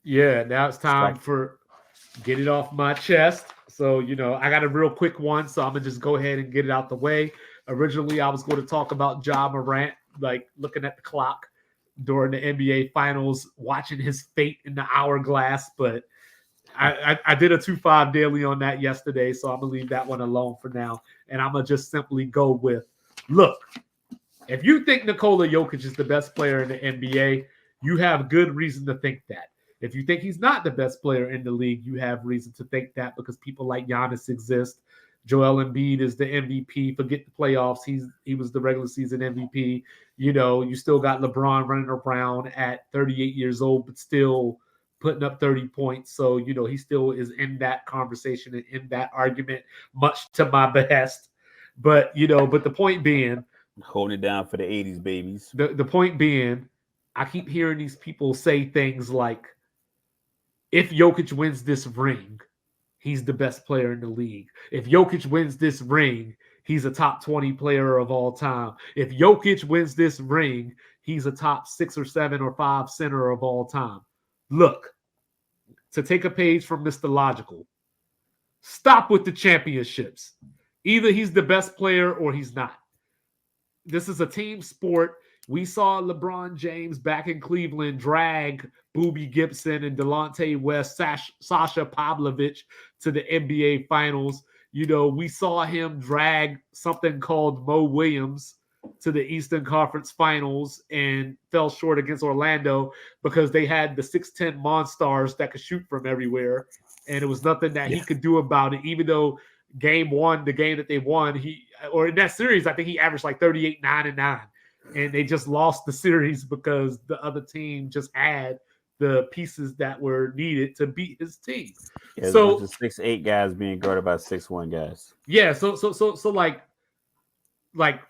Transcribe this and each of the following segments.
Yeah, now it's time Strike. for get it off my chest. So, I got a real quick one, so I'm gonna just go ahead and get it out the way. Originally, I was going to talk about Ja Morant, like looking at the clock during the NBA Finals, watching his fate in the hourglass, but I did a 2-5 daily on that yesterday, so I'm gonna leave that one alone for now. And I'm gonna just simply go with look, if you think Nikola Jokic is the best player in the NBA, you have good reason to think that. If you think he's not the best player in the league, you have reason to think that because people like Giannis exist. Joel Embiid is the MVP. Forget the playoffs. He was the regular season MVP. You still got LeBron running around at 38 years old, but still putting up 30 points. So, he still is in that conversation and in that argument, much to my behest. But the point being, Holding it down for the 80s babies. the point being, I keep hearing these people say things like, if Jokic wins this ring, he's the best player in the league. If Jokic wins this ring, he's a top 20 player of all time. If Jokic wins this ring, he's a top 6 or 7 or 5 center of all time. Look, to take a page from Mr. Logical, stop with the championships. Either he's the best player or he's not. This is a team sport. We saw LeBron James back in Cleveland drag Boobie Gibson and Delonte West, Sasha Pavlovich to the NBA Finals. We saw him drag something called Mo Williams to the Eastern Conference Finals and fell short against Orlando because they had the 6'10 Monstars that could shoot from everywhere. And it was nothing that he could do about it, even though game one, the game that they won, or in that series, I think he averaged like 38, 9, and 9. And they just lost the series because the other team just had the pieces that were needed to beat his team. Yeah, so a bunch of 6'8" guys being guarded by 6'1" guys. Yeah, so like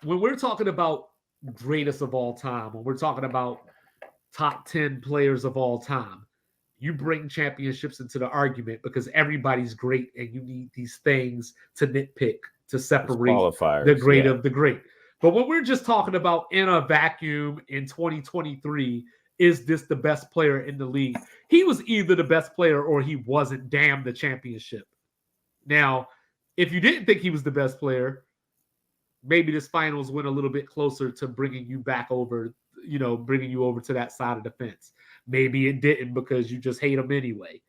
when we're talking about greatest of all time, when we're talking about top 10 players of all time, you bring championships into the argument because everybody's great and you need these things to nitpick to separate the great of the great. But when we're just talking about in a vacuum in 2023, is this the best player in the league? He was either the best player or he wasn't. Damn the championship. Now, if you didn't think he was the best player, maybe this finals went a little bit closer to bringing you back over, bringing you over to that side of the fence. Maybe it didn't because you just hate him anyway,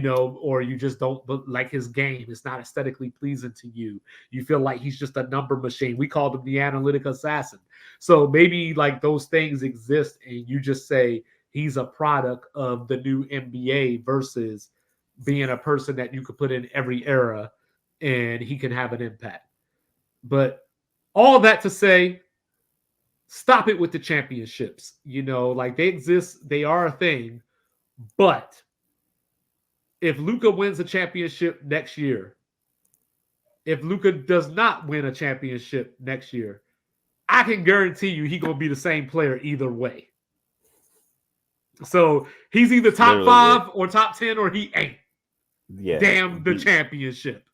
or you just don't like his game. It's not aesthetically pleasing to you. You feel like he's just a number machine. We called him the analytic assassin. So maybe like those things exist and you just say he's a product of the new NBA versus being a person that you could put in every era and he can have an impact. But all that to say, stop it with the championships. Like they exist, they are a thing. But if Luka wins a championship next year, if Luka does not win a championship next year, I can guarantee you he's going to be the same player either way. So he's either top 5 or top 10 or he ain't. Yeah. Damn the championship.